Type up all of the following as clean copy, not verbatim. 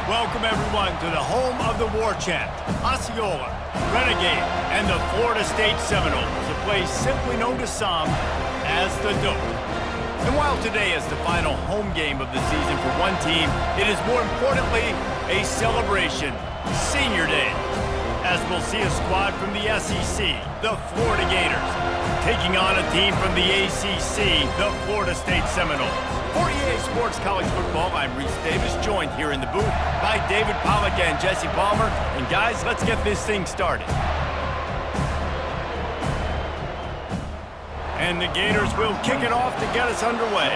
Welcome, everyone, to the home of the War Chant, Osceola, Renegade, and the Florida State Seminoles, a place simply known to some as the Dope. And while today is the final home game of the season for one team, it is more importantly a celebration, Senior Day, as we'll see a squad from the SEC, the Florida Gators, taking on a team from the ACC, the Florida State Seminoles. For EA Sports College Football, I'm Reese Davis, joined here in the booth by David Pollack and Jesse Palmer. And guys, let's get this thing started. And the Gators will kick it off to get us underway.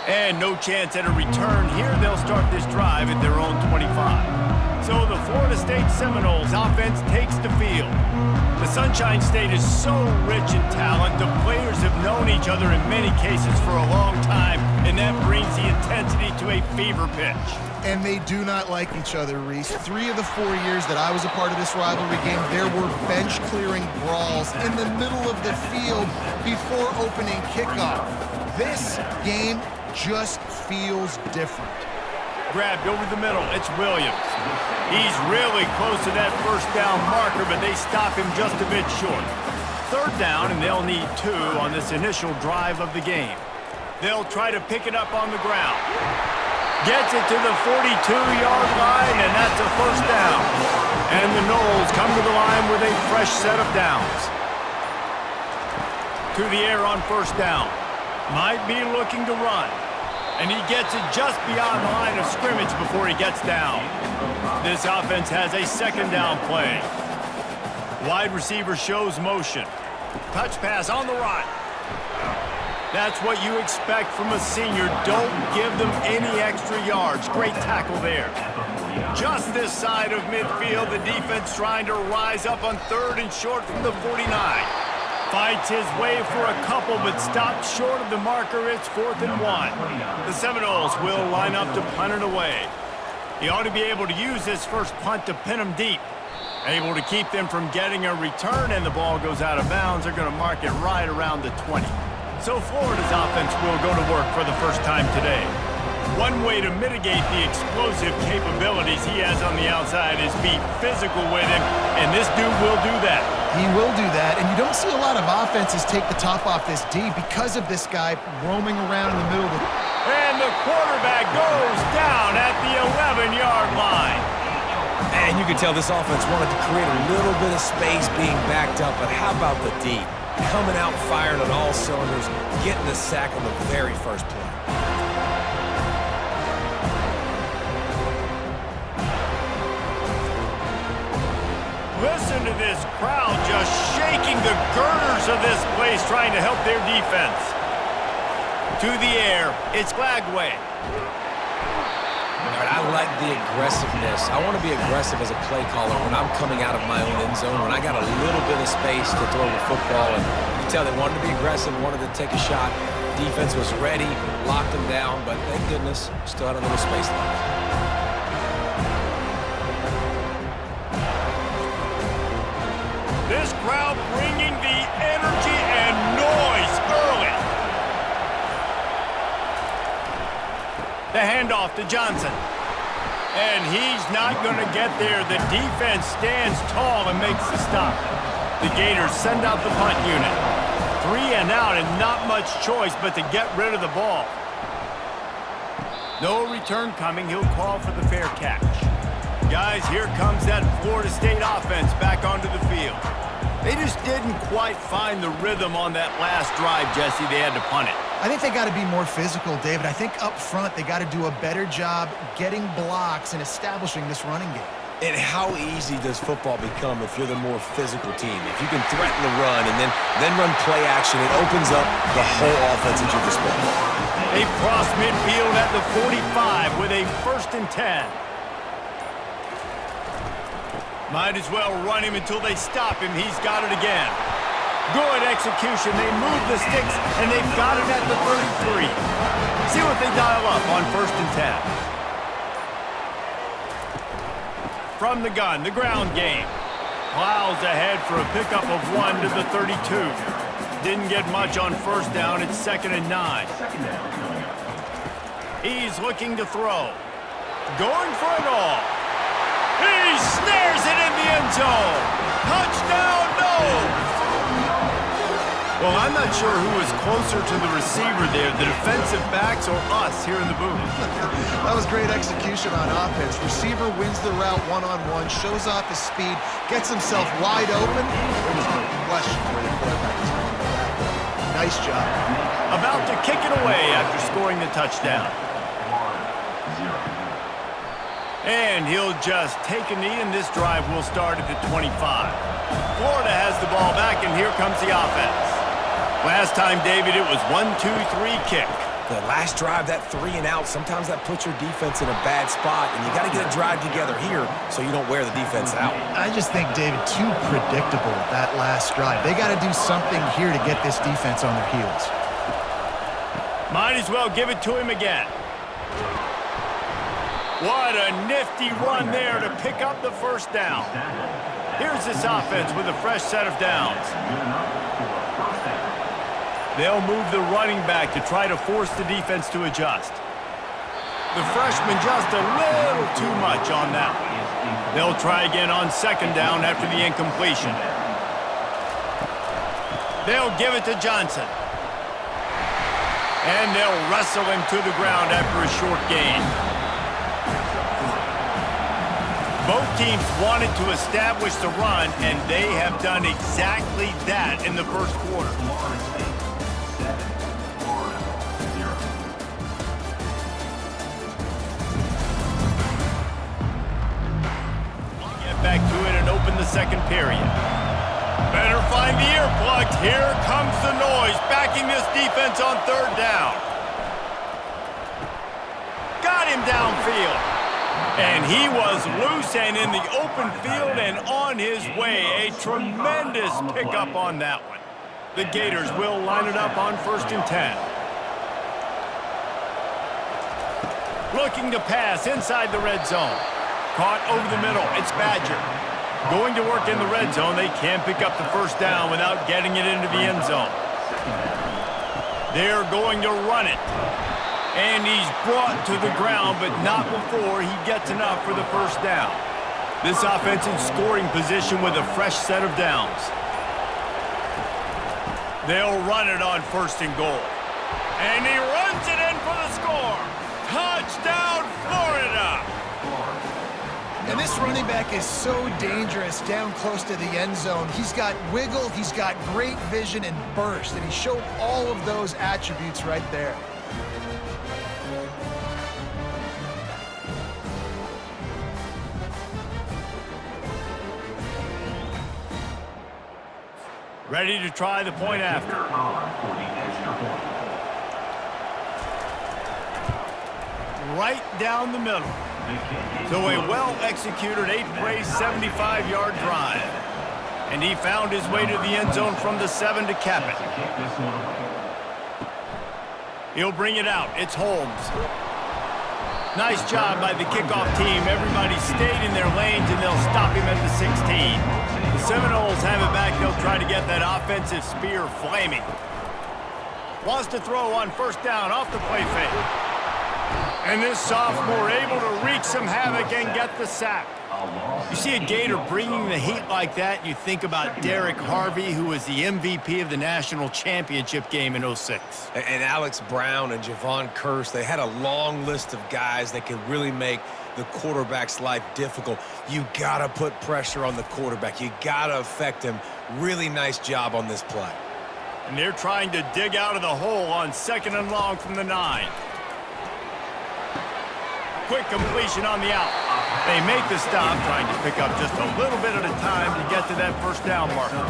And no chance at a return here. They'll start this drive at their own 25. So the Florida State Seminoles offense takes the field. The Sunshine State is so rich in talent. The players have known each other in many cases for a long time, and that brings the intensity to a fever pitch. And they do not like each other, Reese. 3 of the 4 years that I was a part of this rivalry game, there were bench-clearing brawls in the middle of the field before opening kickoff. This game just feels different. Grabbed over the middle, it's Williams. He's really close to that first down marker, but they stop him just a bit short. 3rd down, and they'll need 2 on this initial drive of the game. They'll try to pick it up on the ground. Gets it to the 42-yard line, and that's a 1st down. And the Noles come to the line with a fresh set of downs. To the air on 1st down. Might be looking to run. And he gets it just beyond the line of scrimmage before he gets down. This offense has a 2nd down play. Wide receiver shows motion. Touch pass on the run. That's what you expect from a senior. Don't give them any extra yards. Great tackle there. Just this side of midfield, the defense trying to rise up on 3rd and short from the 49. Fights his way for a couple, but stopped short of the marker. It's 4th and 1. The Seminoles will line up to punt it away. He ought to be able to use this first punt to pin them deep. Able to keep them from getting a return, and the ball goes out of bounds. They're going to mark it right around the 20. So Florida's offense will go to work for the first time today. One way to mitigate the explosive capabilities he has on the outside is be physical with him, and this dude will do that. He will do that, and you don't see a lot of offenses take the top off this D because of this guy roaming around in the middle of the... And the quarterback goes down at the 11-yard line. And you can tell this offense wanted to create a little bit of space being backed up, but how about the D? Coming out firing on all cylinders, getting the sack on the very first play. Listen to this crowd just shaking the girders of this place, trying to help their defense. To the air, it's Glagway. I like the aggressiveness. I want to be aggressive as a play caller when I'm coming out of my own end zone, when I got a little bit of space to throw the football. And you can tell they wanted to be aggressive, wanted to take a shot. Defense was ready, locked them down, but thank goodness, still had a little space left. This crowd bringing the energy and noise early. The handoff to Johnson. And he's not going to get there. The defense stands tall and makes the stop. The Gators send out the punt unit. 3 and out, and not much choice but to get rid of the ball. No return coming. He'll call for the fair catch. Guys, here comes that Florida State offense back onto the field. They just didn't quite find the rhythm on that last drive, Jesse. They had to punt it. I think they got to be more physical, David. I think up front they got to do a better job getting blocks and establishing this running game. And how easy does football become if you're the more physical team? If you can threaten the run and then run play action, it opens up the whole offense at your disposal. They cross midfield at the 45 with a 1st and 10. Might as well run him until they stop him. He's got it again. Good execution. They move the sticks, and they've got it at the 33. See what they dial up on 1st and 10. From the gun, the ground game. Plows ahead for a pickup of 1 to the 32. Didn't get much on 1st down. It's 2nd and 9. He's looking to throw. Going for it all. He snares it in the end zone. Touchdown, no! Well, I'm not sure who was closer to the receiver there, the defensive backs or us here in the booth. That was great execution on offense. Receiver wins the route one-on-one, shows off his speed, gets himself wide open. There was no question where the quarterback was going with that. Nice job. About to kick it away after scoring the touchdown. And he'll just take a knee, and this drive will start at the 25. Florida has the ball back, and here comes the offense. Last time, David, it was 1-2-3 kick. The last drive, that 3 and out, sometimes that puts your defense in a bad spot, and you got to get a drive together here so you don't wear the defense out. I just think, David, too predictable that last drive. They got to do something here to get this defense on their heels. Might as well give it to him again. What a nifty run there to pick up the first down. Here's this offense with a fresh set of downs. They'll move the running back to try to force the defense to adjust. The freshman just a little too much on that one. They'll try again on second down after the incompletion. They'll give it to Johnson. And they'll wrestle him to the ground after a short gain. Both teams wanted to establish the run, and they have done exactly that in the first quarter. Get back to it and open the second period. Better find the earplugs. Here comes the noise, backing this defense on third down. Got him downfield. And he was loose and in the open field and on his way. A tremendous pickup on that one. The Gators will line it up on 1st and 10. Looking to pass inside the red zone. Caught over the middle. It's Badger. Going to work in the red zone. They can't pick up the first down without getting it into the end zone. They're going to run it. And he's brought to the ground, but not before he gets enough for the first down. This offense in scoring position with a fresh set of downs. They'll run it on 1st and goal. And he runs it in for the score. Touchdown, Florida! And this running back is so dangerous down close to the end zone. He's got wiggle, he's got great vision and burst, and he showed all of those attributes right there. Ready to try the point after. Right down the middle. So a well-executed 8-play, 75-yard drive. And he found his way to the end zone from the 7 to cap it. He'll bring it out. It's Holmes. Nice job by the kickoff team. Everybody stayed in their lanes, and they'll stop him at the 16. The Seminoles have it back. They'll try to get that offensive spear flaming. Wants to throw on 1st down off the play fake. And this sophomore able to wreak some havoc and get the sack. You see a Gator bringing the heat like that, you think about Derek Harvey, who was the MVP of the national championship game in '06. And Alex Brown and Javon Curse, they had a long list of guys that could really make the quarterback's life difficult. You got to put pressure on the quarterback. You got to affect him. Really nice job on this play. And they're trying to dig out of the hole on 2nd and long from the 9. Quick completion on the out. They make the stop, trying to pick up just a little bit at a time to get to that first down marker.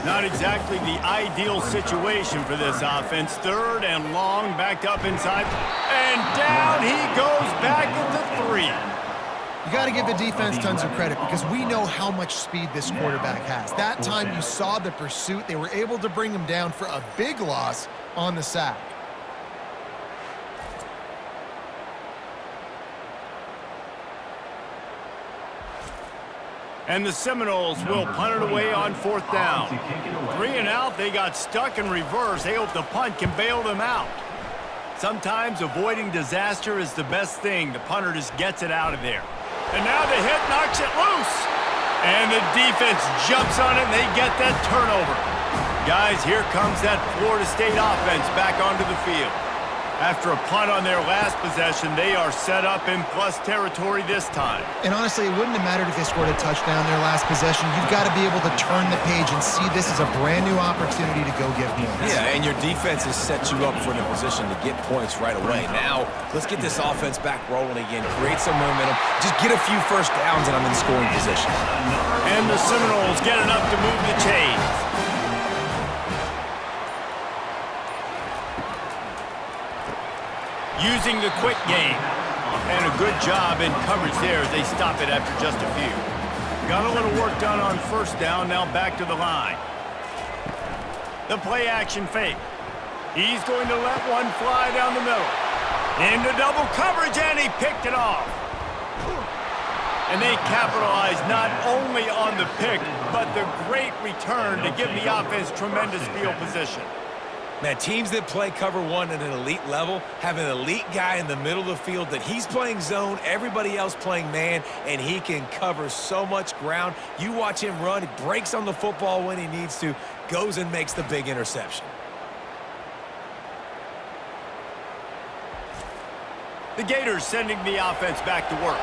Not exactly the ideal situation for this offense. 3rd and long, backed up inside. And down he goes back at the 3. You got to give the defense tons of credit because we know how much speed this quarterback has. That time you saw the pursuit. They were able to bring him down for a big loss on the sack. And the Seminoles will punt it away on 4th down. 3 and out, they got stuck in reverse. They hope the punt can bail them out. Sometimes avoiding disaster is the best thing. The punter just gets it out of there. And now the hit knocks it loose. And the defense jumps on it, and they get that turnover. Guys, here comes that Florida State offense back onto the field. After a punt on their last possession, they are set up in plus territory this time. And honestly, it wouldn't have mattered if they scored a touchdown their last possession. You've got to be able to turn the page and see this as a brand new opportunity to go get points. Yeah, and your defense has set you up for the position to get points right away. Now, let's get this offense back rolling again, create some momentum, just get a few first downs, and I'm in scoring position. And the Seminoles get enough to move the chains. Using the quick game. And a good job in coverage there as they stop it after just a few. Got a little work done on first down, now back to the line. The play action fake. He's going to let one fly down the middle. Into double coverage, and he picked it off. And they capitalize not only on the pick, but the great return to give the offense tremendous field position. Man, teams that play cover one at an elite level have an elite guy in the middle of the field that he's playing zone, everybody else playing man, and he can cover so much ground. You watch him run, he breaks on the football when he needs to, goes and makes the big interception. The Gators sending the offense back to work.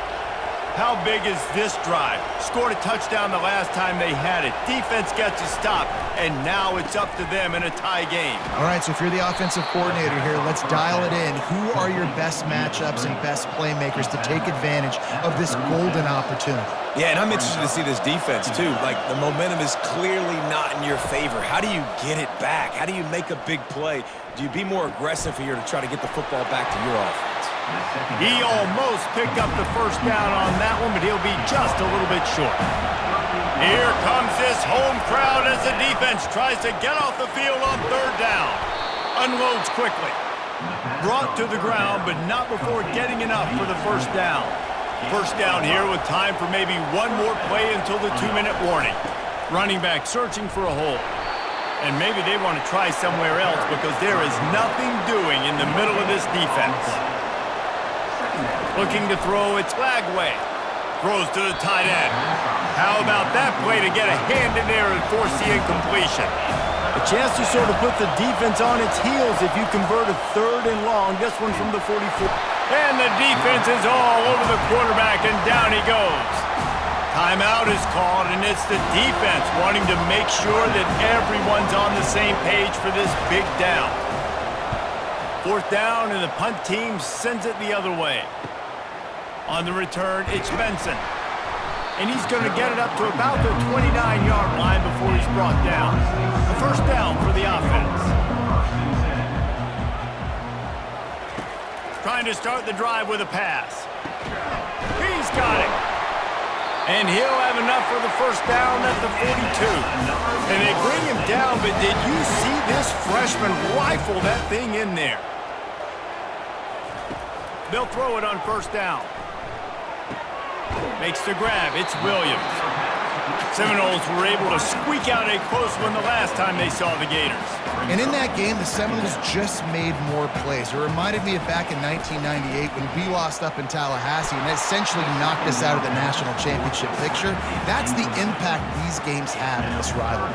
How big is this drive? Scored a touchdown the last time they had it. Defense gets a stop, and now it's up to them in a tie game. All right, so if you're the offensive coordinator here, let's dial it in. Who are your best matchups and best playmakers to take advantage of this golden opportunity? Yeah, and I'm interested to see this defense, too. Like, the momentum is clearly not in your favor. How do you get it back? How do you make a big play? Do you be more aggressive here to try to get the football back to your offense? He almost picked up the first down on that one, but he'll be just a little bit short. Here comes this home crowd as the defense tries to get off the field on third down. Unloads quickly. Brought to the ground, but not before getting enough for the first down. First down here with time for maybe one more play until the 2-minute warning. Running back searching for a hole. And maybe they want to try somewhere else because there is nothing doing in the middle of this defense. Looking to throw, it's Lagway. Throws to the tight end. How about that play to get a hand in there and force the incompletion? A chance to sort of put the defense on its heels if you convert a 3rd and long. This one from the 44. And the defense is all over the quarterback, and down he goes. Timeout is called, and it's the defense wanting to make sure that everyone's on the same page for this big down. 4th down, and the punt team sends it the other way. On the return, it's Benson. And he's going to get it up to about the 29-yard line before he's brought down. A first down for the offense. Trying to start the drive with a pass. He's got it. And he'll have enough for the first down at the 42. And they bring him down, but did you see this freshman rifle that thing in there? They'll throw it on first down. Makes the grab. It's Williams. Seminoles were able to squeak out a close one the last time they saw the Gators. And in that game, the Seminoles just made more plays. It reminded me of back in 1998 when we lost up in Tallahassee and essentially knocked us out of the national championship picture. That's the impact these games have in this rivalry.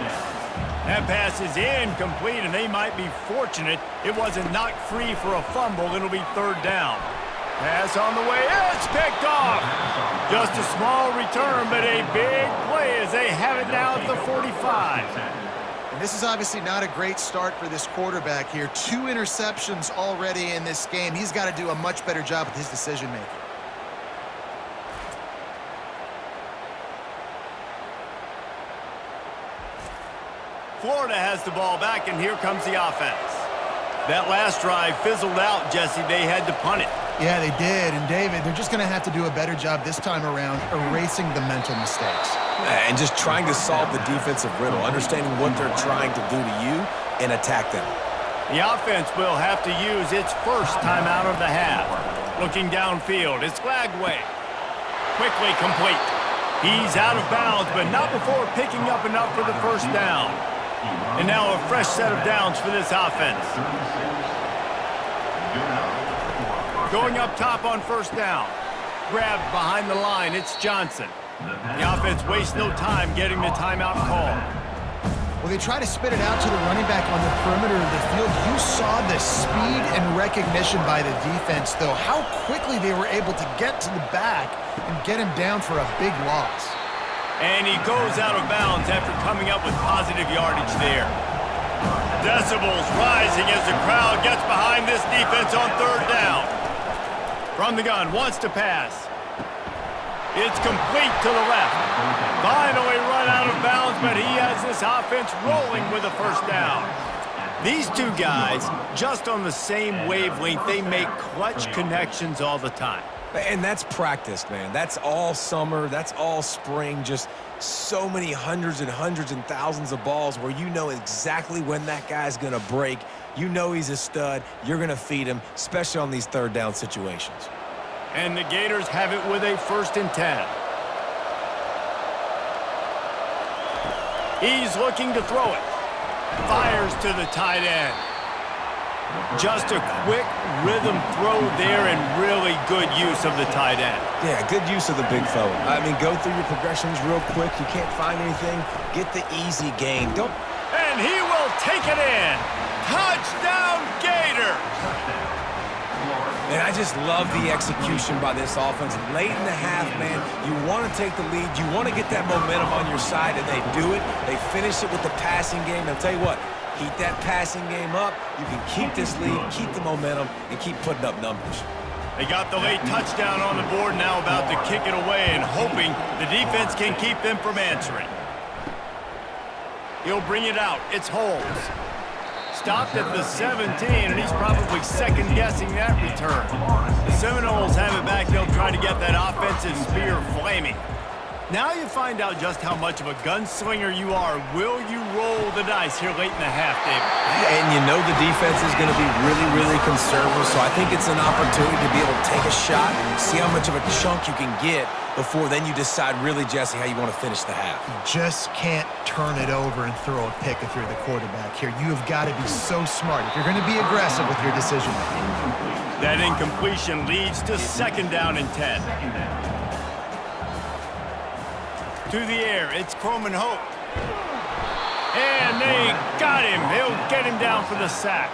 That pass is incomplete, and they might be fortunate it wasn't knocked free for a fumble. It'll be 3rd down. Pass on the way. It's picked off. Just a small return, but a big play as they have it now at the 45. And this is obviously not a great start for this quarterback here. 2 interceptions already in this game. He's got to do a much better job with his decision-making. Florida has the ball back, and here comes the offense. That last drive fizzled out, Jesse. They had to punt it. Yeah, they did. And, David, they're just going to have to do a better job this time around erasing the mental mistakes. And just trying to solve the defensive riddle, understanding what they're trying to do to you and attack them. The offense will have to use its first timeout of the half. Looking downfield, it's Lagway. Quickly complete. He's out of bounds, but not before picking up enough for the first down. And now a fresh set of downs for this offense. Going up top on first down. Grabbed behind the line, it's Johnson. The offense wastes no time getting the timeout call. Well, they try to spit it out to the running back on the perimeter of the field. You saw the speed and recognition by the defense, though. How quickly they were able to get to the back and get him down for a big loss. And he goes out of bounds after coming up with positive yardage there. Decibels rising as the crowd gets behind this defense on third down. From the gun, wants to pass. It's complete to the left. Finally run out of bounds, but he has this offense rolling with a first down. These two guys, just on the same wavelength, they make clutch connections all the time. And that's practice, man. That's all summer. That's all spring. Just so many hundreds and thousands of balls where you know exactly when that guy's going to break. You know he's a stud. You're going to feed him, especially on these third down situations. And the Gators have it with a 1st and 10. He's looking to throw it. Fires to the tight end. Just a quick rhythm throw there and really good use of the tight end. Yeah, good use of the big fella. I mean, go through your progressions real quick. You can't find anything. Get the easy gain. Don't. And he will take it in. Touchdown, Gator! And I just love the execution by this offense. Late in the half, man, you want to take the lead. You want to get that momentum on your side, and they do it. They finish it with the passing game. I'll tell you what, keep that passing game up. You can keep this lead, keep the momentum, and keep putting up numbers. They got the late touchdown on the board, now about to kick it away and hoping the defense can keep them from answering. He'll bring it out. It's Holmes. Stopped at the 17, and he's probably second-guessing that return. The Seminoles have it back. They'll try to get that offensive spear flaming. Now you find out just how much of a gunslinger you are. Will you roll the dice here late in the half, David? And you know the defense is going to be really, really conservative, so I think it's an opportunity to be able to take a shot, see how much of a chunk you can get before then you decide really, Jesse, how you want to finish the half. You just can't turn it over and throw a pick if you're the quarterback here. You have got to be so smart if you're going to be aggressive with your decision-making. That incompletion leads to 2nd down and 10. To the air, it's Croman Hope. And they got him. He'll get him down for the sack.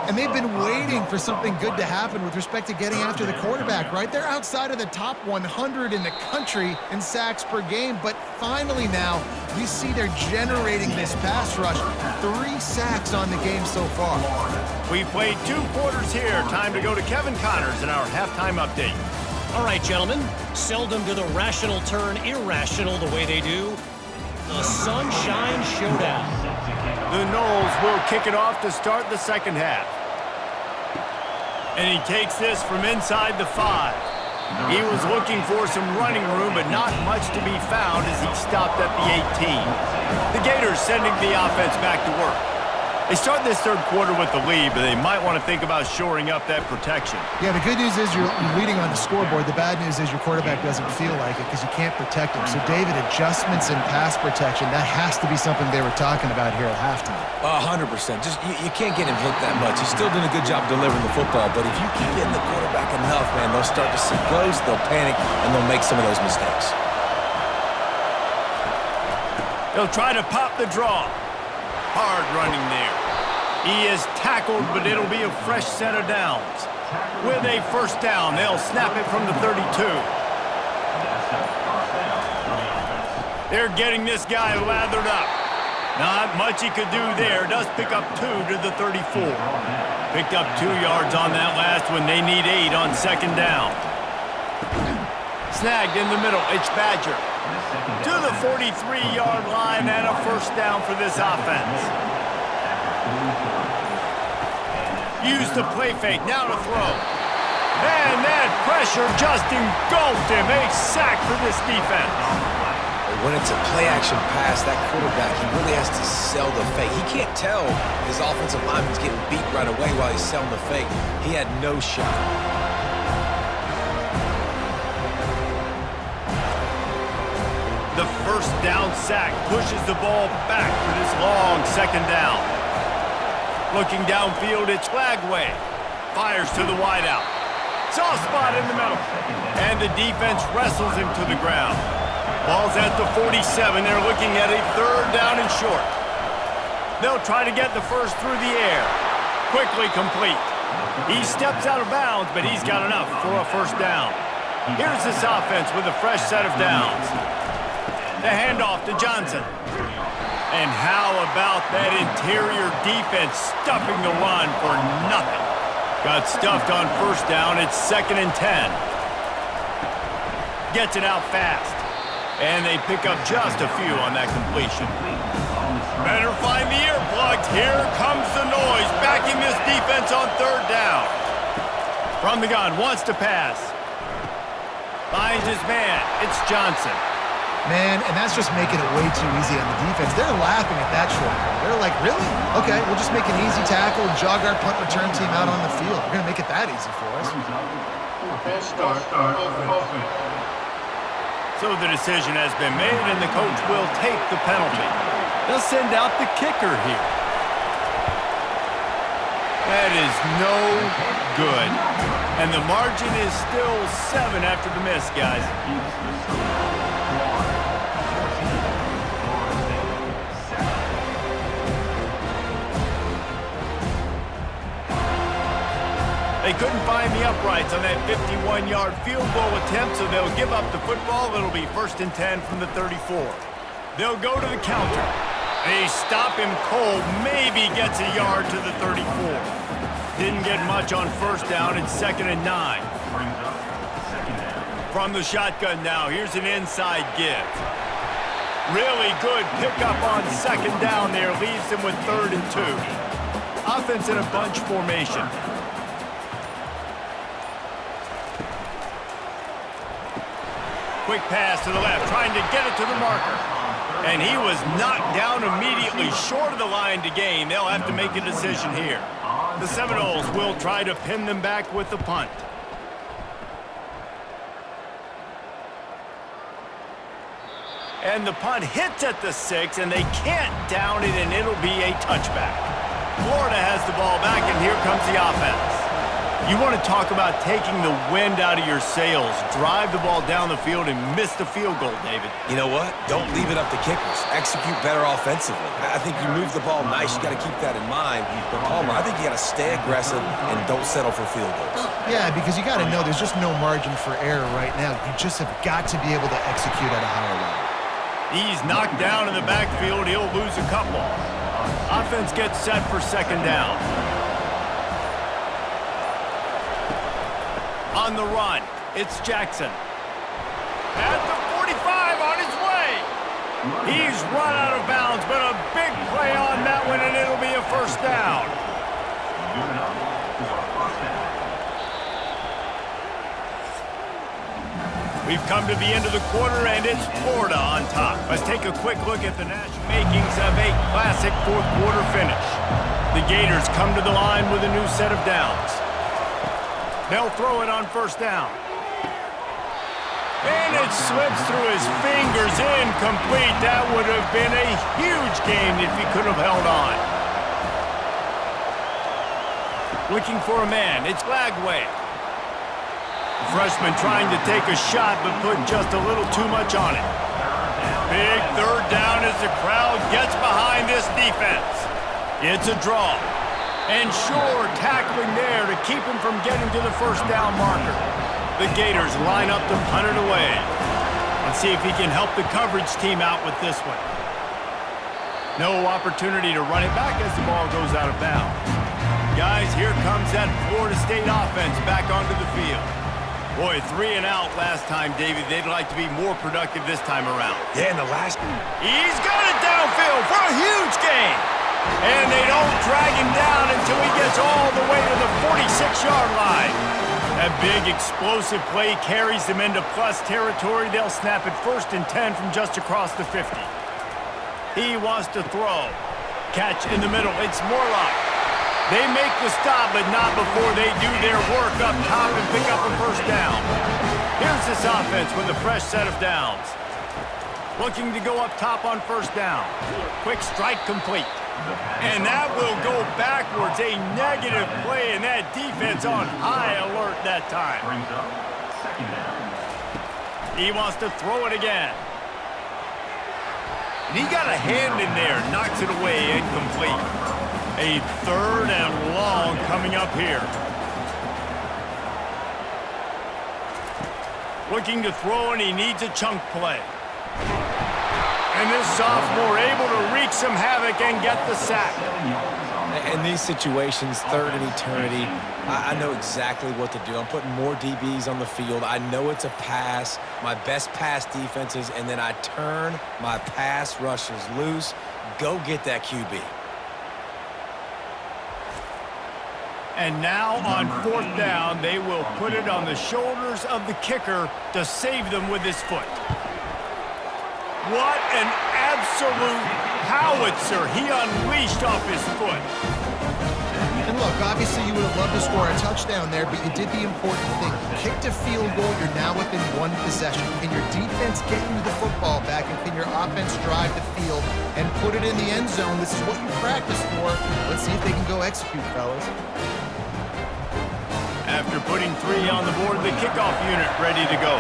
And they've been waiting for something good to happen with respect to getting after the quarterback, right? They're outside of the top 100 in the country in sacks per game, but finally now we see they're generating this pass rush. 3 sacks on the game so far. We've played 2 quarters here. Time to go to Kevin Connors in our halftime update. All right, gentlemen, seldom do the rational turn irrational the way they do. The Sunshine Showdown. The Noles will kick it off to start the second half. And he takes this from inside the 5. He was looking for some running room, but not much to be found as he stopped at the 18. The Gators sending the offense back to work. They start this third quarter with the lead, but they might want to think about shoring up that protection. Yeah, the good news is you're leading on the scoreboard. The bad news is your quarterback doesn't feel like it because you can't protect him. So, David, adjustments in pass protection, that has to be something they were talking about here at halftime. 100%. Just you can't get him hit that much. He's still doing a good job delivering the football, but if you keep getting the quarterback enough, man, they'll start to see ghosts, they'll panic, and they'll make some of those mistakes. They'll try to pop the draw. Hard running there. He is tackled, but it'll be a fresh set of downs. With a first down, they'll snap it from the 32. They're getting this guy lathered up. Not much he could do there. Does pick up 2 to the 34. Picked up 2 yards on that last one. They need 8 on second down. Snagged in the middle. It's Badger. To the 43-yard line and a first down for this offense. Use the play fake, now to throw. And that pressure just engulfed him. A sack for this defense. When it's a play-action pass, that quarterback, he really has to sell the fake. He can't tell his offensive lineman's getting beat right away while he's selling the fake. He had no shot. The first down sack pushes the ball back for this long second down. Looking downfield, it's Flagway. Fires to the wideout. Soft spot in the middle. And the defense wrestles him to the ground. Ball's at the 47. They're looking at a 3rd down and short. They'll try to get the first through the air. Quickly complete. He steps out of bounds, but he's got enough for a 1st down. Here's this offense with a fresh set of downs. The handoff to Johnson. And how about that interior defense stuffing the run for nothing? Got stuffed on 1st down. It's 2nd and 10. Gets it out fast. And they pick up just a few on that completion. Better find the earplugs. Here comes the noise. Backing this defense on 3rd down. From the gun, wants to pass. Finds his man. It's Johnson. Man, and that's just making it way too easy on the defense. They're laughing at that shortcut. They're like, really? Okay, we'll just make an easy tackle and jog our punt return team out on the field. We're going to make it that easy for us. So the decision has been made, and the coach will take the penalty. They'll send out the kicker here. That is no good. And the margin is still 7 after the miss, guys. They couldn't find the uprights on that 51-yard field goal attempt, so they'll give up the football. It'll be 1st and 10 from the 34. They'll go to the counter. They stop him cold, maybe gets a yard to the 34. Didn't get much on 1st down. It's 2nd and 9. From the shotgun now, here's an inside give. Really good pickup on 2nd down there. Leaves them with 3rd and 2. Offense in a bunch formation. Quick pass to the left, trying to get it to the marker. And he was knocked down immediately, short of the line to gain. They'll have to make a decision here. The Seminoles will try to pin them back with the punt. And the punt hits at the 6, and they can't down it, and it'll be a touchback. Florida has the ball back, and here comes the offense. You want to talk about taking the wind out of your sails. Drive the ball down the field and miss the field goal, David. You know what? Don't leave it up to kickers. Execute better offensively. I think you move the ball nice. You got to keep that in mind. But, Palmer, I think you got to stay aggressive and don't settle for field goals. Yeah, because you got to know there's just no margin for error right now. You just have got to be able to execute at a higher level. He's knocked down in the backfield. He'll lose a couple. Offense gets set for 2nd down. On the run, it's Jackson. At the 45, on his way. He's run out of bounds, but a big play on that one, and it'll be a 1st down. We've come to the end of the quarter, and it's Florida on top. Let's take a quick look at the national makings of a classic 4th quarter finish. The Gators come to the line with a new set of downs. They'll throw it on 1st down. And it slips through his fingers, incomplete. That would have been a huge gain if he could have held on. Looking for a man, it's Lagway. The freshman trying to take a shot, but put just a little too much on it. Big 3rd down as the crowd gets behind this defense. It's a draw. And sure, tackling there to keep him from getting to the 1st down marker. The Gators line up to punt it away. Let's see if he can help the coverage team out with this one. No opportunity to run it back as the ball goes out of bounds. Guys, here comes that Florida State offense back onto the field. Boy, 3 and out last time, David. They'd like to be more productive this time around. Yeah, and the last... He's got it downfield for a huge gain. And they don't drag him down until he gets all the way to the 46-yard line. That big explosive play carries them into plus territory. They'll snap it 1st and 10 from just across the 50. He wants to throw. Catch in the middle. It's Morlock. They make the stop, but not before they do their work up top and pick up a 1st down. Here's this offense with a fresh set of downs. Looking to go up top on 1st down. Quick strike complete. And that will go backwards. A negative play, and that defense on high alert that time. He wants to throw it again. And he got a hand in there, knocks it away, incomplete. A 3rd and long coming up here. Looking to throw, and he needs a chunk play. And this sophomore able to wreak some havoc and get the sack. In these situations, 3rd and eternity, I know exactly what to do. I'm putting more DBs on the field. I know it's a pass, my best pass defenses, and then I turn my pass rushers loose. Go get that QB. And now on 4th down, they will put it on the shoulders of the kicker to save them with his foot. What an absolute howitzer he unleashed off his foot. And look, obviously you would have loved to score a touchdown there, but you did the important thing. You kicked a field goal, you're now within 1 possession. Can your defense get you the football back, and can your offense drive the field and put it in the end zone? This is what you practice for. Let's see if they can go execute, fellas. After putting 3 on the board, the kickoff unit ready to go.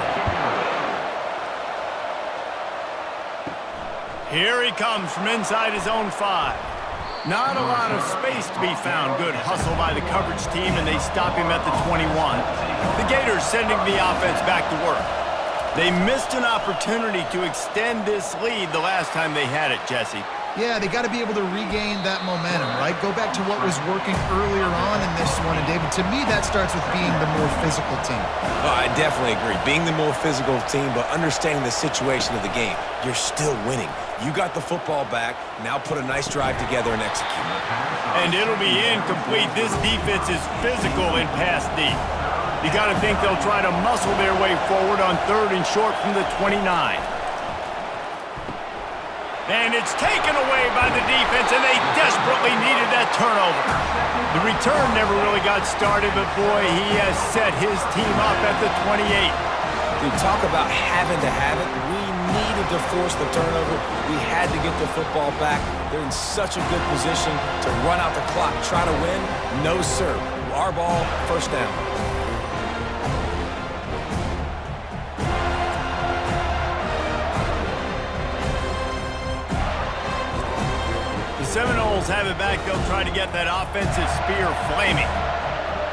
Here he comes from inside his own 5. Not a lot of space to be found. Good hustle by the coverage team, and they stop him at the 21. The Gators sending the offense back to work. They missed an opportunity to extend this lead the last time they had it, Jesse. Yeah, they got to be able to regain that momentum, right? Go back to what was working earlier on in this one. And, David, to me, that starts with being the more physical team. Oh, I definitely agree. Being the more physical team, but understanding the situation of the game. You're still winning. You got the football back. Now put a nice drive together and execute. And it'll be incomplete. This defense is physical in pass deep. You got to think they'll try to muscle their way forward on 3rd and short from the 29. And it's taken away by the defense, and they desperately needed that turnover. The return never really got started, but boy, he has set his team up at the 28. Dude, talk about having to have it. We needed to force the turnover. We had to get the football back. They're in such a good position to run out the clock, try to win. No, sir. Our ball, 1st down. Seminoles have it back. They'll try to get that offensive spear flaming.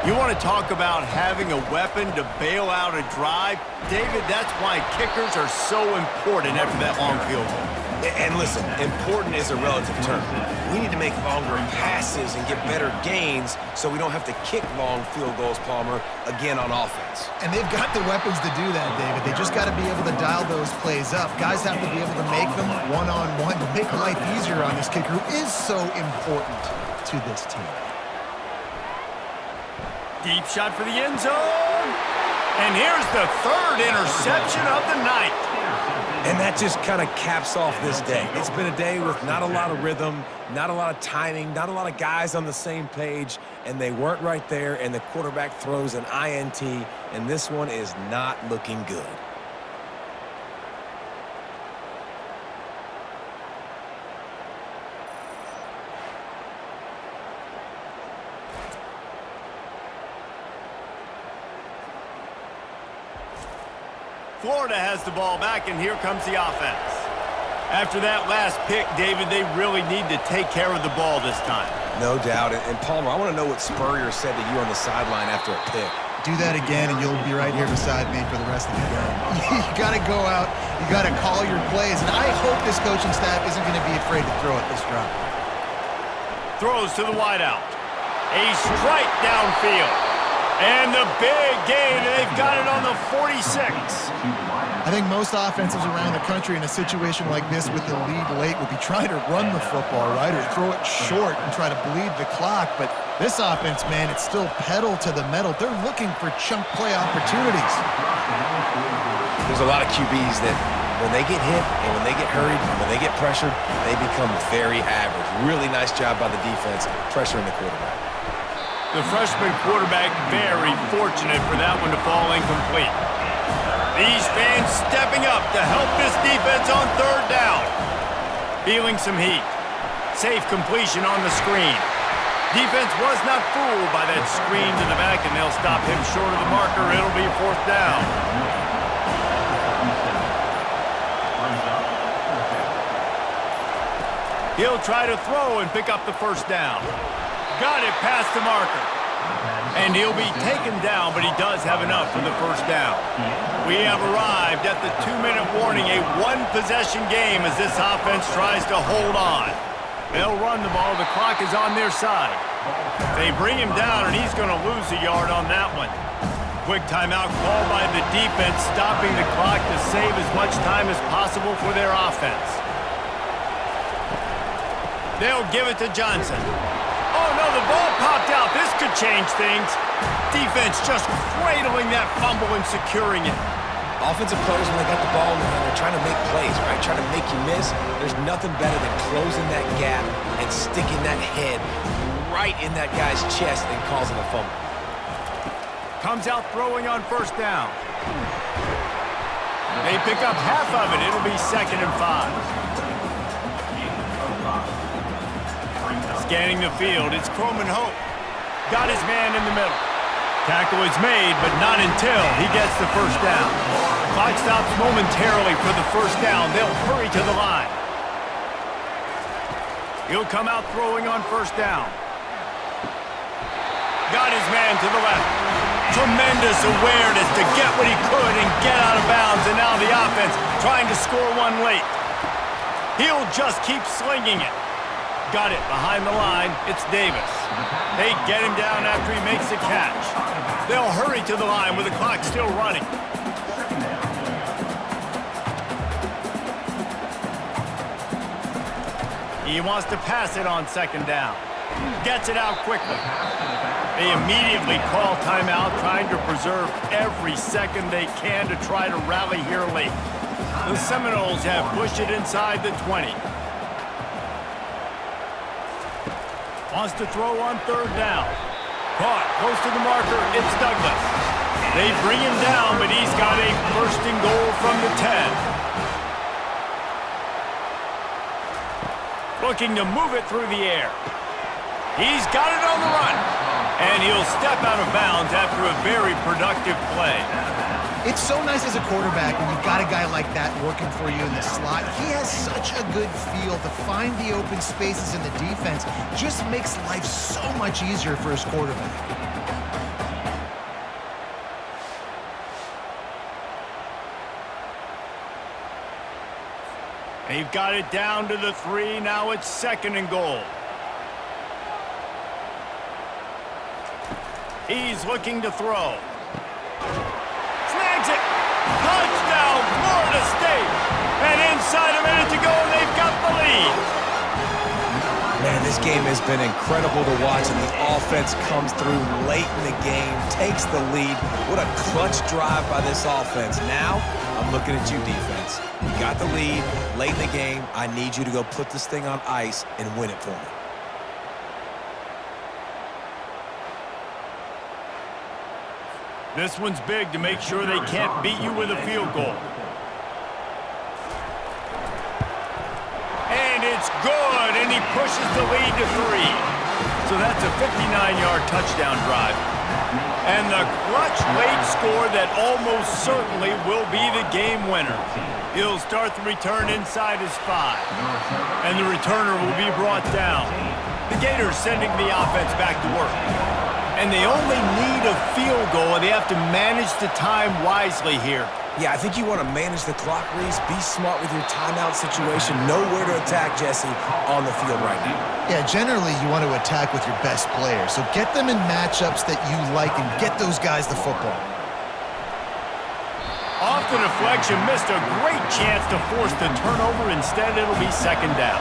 You want to talk about having a weapon to bail out a drive? David, that's why kickers are so important after that long field goal. And listen, important is a relative term. We need to make longer passes and get better gains so we don't have to kick long field goals, Palmer, again on offense. And they've got the weapons to do that, David. They just got to be able to dial those plays up. Guys have to be able to make them one-on-one to make life easier on this kicker, who is so important to this team. Deep shot for the end zone. And here's the 3rd interception of the night. And that just kind of caps off this day. It's been a day with not a lot of rhythm, not a lot of timing, not a lot of guys on the same page, and they weren't right there, and the quarterback throws an INT, and this one is not looking good. Florida has the ball back, and here comes the offense. After that last pick, David, they really need to take care of the ball this time. No doubt. And Palmer, I want to know what Spurrier said to you on the sideline after a pick. Do that again, and you'll be right here beside me for the rest of the game. You got to go out. You got to call your plays, and I hope this coaching staff isn't going to be afraid to throw at this drive. Throws to the wideout. A strike downfield. And the big gain, and they've got it on the 46. I think most offenses around the country in a situation like this with the lead late would be trying to run the football, right, or throw it short and try to bleed the clock. But this offense, man, it's still pedal to the metal. They're looking for chunk play opportunities. There's a lot of QBs that when they get hit and when they get hurried and when they get pressured, they become very average. Really nice job by the defense pressuring the quarterback. The freshman quarterback very fortunate for that one to fall incomplete. These fans stepping up to help this defense on 3rd down. Feeling some heat. Safe completion on the screen. Defense was not fooled by that screen to the back, and they'll stop him short of the marker. It'll be 4th down. He'll try to throw and pick up the 1st down. Got it past the marker. And he'll be taken down, but he does have enough for the 1st down. We have arrived at the 2-minute warning, a 1-possession game as this offense tries to hold on. They'll run the ball. The clock is on their side. They bring him down, and he's going to lose a yard on that one. Quick timeout called by the defense, stopping the clock to save as much time as possible for their offense. They'll give it to Johnson. Oh, no, the ball popped out. This could change things. Defense just cradling that fumble and securing it. Offensive players, when they got the ball in their hand, they're trying to make plays, right? Trying to make you miss. There's nothing better than closing that gap and sticking that head right in that guy's chest and causing a fumble. Comes out throwing on 1st down. They pick up half of it. It'll be 2nd and 5. Scanning the field, it's Croman Hope. Got his man in the middle. Tackle is made, but not until he gets the 1st down. Clock stops momentarily for the 1st down. They'll hurry to the line. He'll come out throwing on 1st down. Got his man to the left. Tremendous awareness to get what he could and get out of bounds, and now the offense trying to score one late. He'll just keep slinging it. Got it behind the line. It's Davis. They get him down after he makes the catch. They'll hurry to the line with the clock still running. He wants to pass it on 2nd down. Gets it out quickly. They immediately call timeout, trying to preserve every second they can to try to rally here late. The Seminoles have pushed it inside the 20. Wants to throw on 3rd down. Caught close to the marker. It's Douglas. They bring him down, but he's got a 1st and goal from the 10. Looking to move it through the air. He's got it on the run. And he'll step out of bounds after a very productive play. It's so nice as a quarterback when you've got a guy like that working for you in the slot. He has such a good feel to find the open spaces in the defense. Just makes life so much easier for his quarterback. They've got it down to the 3. Now it's 2nd and goal. He's looking to throw. Snags it. Touchdown, Florida State. And inside a minute to go, they've got the lead. Man, this game has been incredible to watch, and the offense comes through late in the game, takes the lead. What a clutch drive by this offense. Now, I'm looking at you, defense. You got the lead late in the game. I need you to go put this thing on ice and win it for me. This one's big to make sure they can't beat you with a field goal. And it's good, and he pushes the lead to 3. So that's a 59-yard touchdown drive. And the clutch late score that almost certainly will be the game winner. He'll start the return inside his 5. And the returner will be brought down. The Gators sending the offense back to work. And they only need a field goal, and they have to manage the time wisely here. Yeah, I think you want to manage the clock, Reese. Be smart with your timeout situation. Know where to attack, Jesse, on the field right now. Yeah, generally you want to attack with your best players. So get them in matchups that you like and get those guys the football. Off the deflection, missed a great chance to force the turnover. Instead, it'll be 2nd down.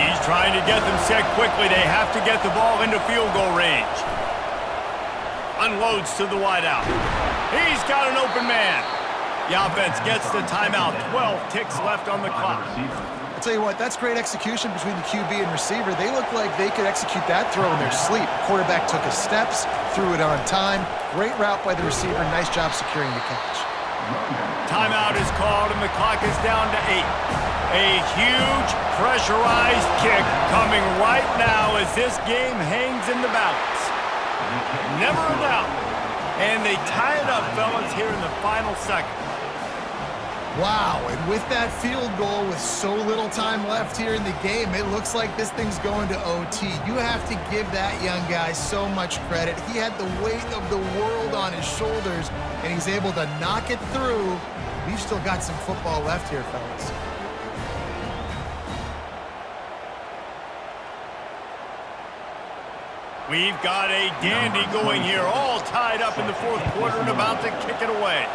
He's trying to get them set quickly. They have to get the ball into field goal range. Unloads to the wideout. He's got an open man. The offense gets the timeout. 12 ticks left on the clock. I'll tell you what, that's great execution between the QB and receiver. They look like they could execute that throw in their sleep. Quarterback took his steps, threw it on time. Great route by the receiver. Nice job securing the catch. Timeout is called, and the clock is down to 8. A huge pressurized kick coming right now as this game hangs in the balance. Never a doubt. And they tie it up, fellas, here in the final seconds. Wow, and with that field goal with so little time left here in the game, it looks like this thing's going to OT. You have to give that young guy so much credit. He had the weight of the world on his shoulders, and he's able to knock it through. We've still got some football left here, fellas. We've got a dandy going here, all tied up in the fourth quarter and about to kick it away.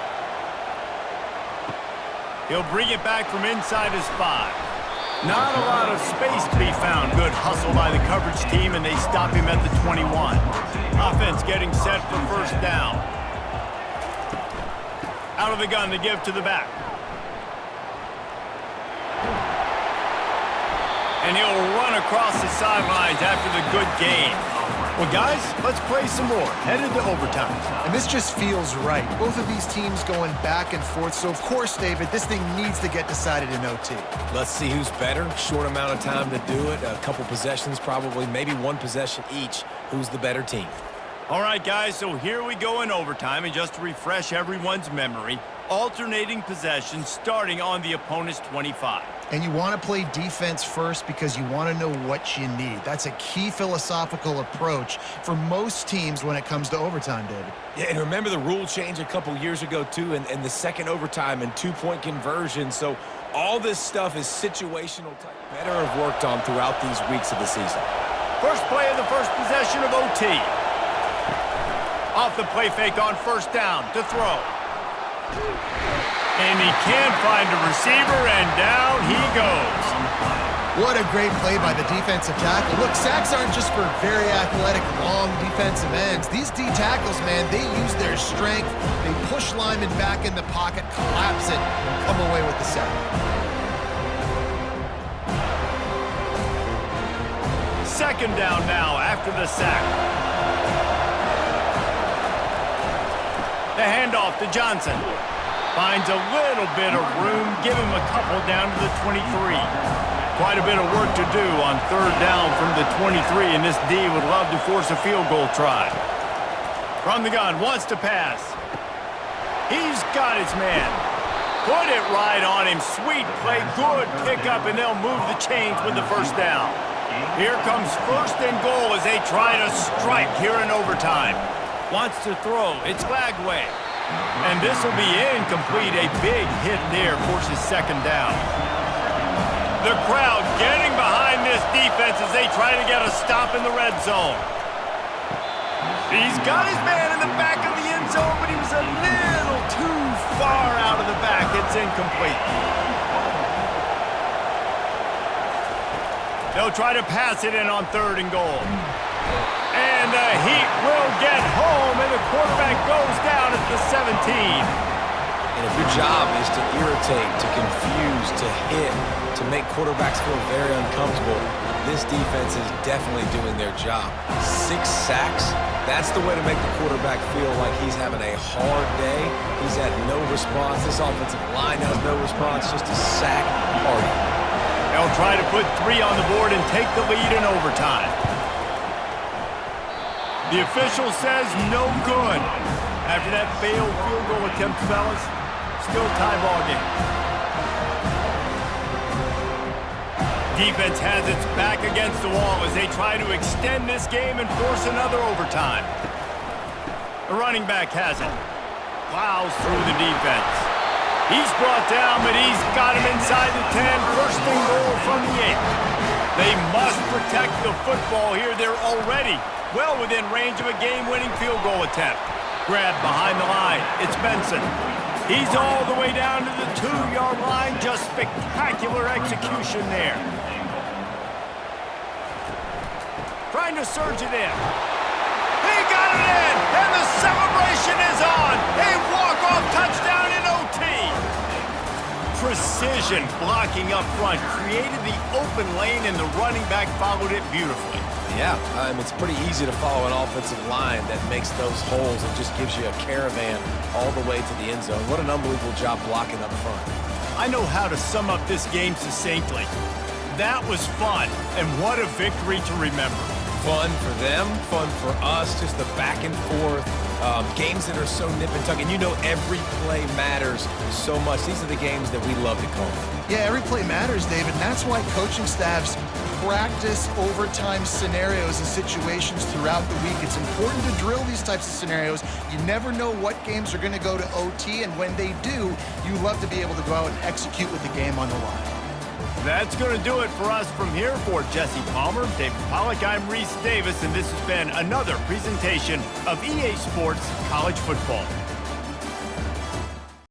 He'll bring it back from inside his 5. Not a lot of space to be found. Good hustle by the coverage team, and they stop him at the 21. Offense getting set for first down. Out of the gun to give to the back. And he'll run across the sidelines after the good gain. Well, guys, let's play some more. Headed to overtime. And this just feels right. Both of these teams going back and forth. So, of course, David, this thing needs to get decided in OT. Let's see who's better. Short amount of time to do it. A couple possessions probably, maybe one possession each. Who's the better team? All right, guys, so here we go in overtime. And just to refresh everyone's memory, alternating possessions starting on the opponent's 25. And you want to play defense first because you want to know what you need. That's a key philosophical approach for most teams when it comes to overtime, David. Yeah, and remember the rule change a couple years ago, too, and the second overtime and two-point conversion. So all this stuff is situational type. Better have worked on throughout these weeks of the season. First play of the first possession of OT. Off the play fake on first down to throw. And he can't find a receiver, and down he goes. What a great play by the defensive tackle. Look, sacks aren't just for very athletic, long defensive ends. These D tackles, man, they use their strength. They push linemen back in the pocket, collapse it, and come away with the sack. Second down now after the sack. The handoff to Johnson. Finds a little bit of room, give him a couple down to the 23. Quite a bit of work to do on third down from the 23, and this D would love to force a field goal try. From the gun, wants to pass. He's got his man. Put it right on him. Sweet play, good pickup, and they'll move the chains with the first down. Here comes first and goal as they try to strike here in overtime. Wants to throw. It's Lagway. And this will be incomplete. A big hit there forces second down. The crowd getting behind this defense as they try to get a stop in the red zone. He's got his man in the back of the end zone, but he was a little too far out of the back. It's incomplete. They'll try to pass it in on third and goal. And the Heat will get home, and the quarterback goes down at the 17. And if your job is to irritate, to confuse, to hit, to make quarterbacks feel very uncomfortable, this defense is definitely doing their job. 6 sacks, that's the way to make the quarterback feel like he's having a hard day. He's had no response. This offensive line has no response, just a sack party. They'll try to put 3 on the board and take the lead in overtime. The official says no good. After that failed field goal attempt, fellas, still tie ball game. Defense has its back against the wall as they try to extend this game and force another overtime. The running back has it. Plows through the defense. He's brought down, but he's got him inside the 10. First and goal from the 8. They must protect the football here. They're already well within range of a game-winning field goal attempt. Grabbed behind the line. It's Benson. He's all the way down to the 2-yard line. Just spectacular execution there. Trying to surge it in. He got it in, and the celebration is on. A walk-off touchdown in OT. Precision blocking up front created the open lane, and the running back followed it beautifully. Yeah, it's pretty easy to follow an offensive line that makes those holes and just gives you a caravan all the way to the end zone. What an unbelievable job blocking up front. I know how to sum up this game succinctly. That was fun, and what a victory to remember. Fun for them, fun for us, just the back and forth. Games that are so nip and tuck, and you know every play matters so much. These are the games that we love to call. Yeah, every play matters, David, and that's why coaching staffs practice overtime scenarios and situations throughout the week. It's important to drill these types of scenarios. You never know what games are going to go to OT, and when they do, you love to be able to go out and execute with the game on the line. That's going to do it for us from here. For Jesse Palmer, David Pollack, I'm Reese Davis, and this has been another presentation of EA Sports College Football.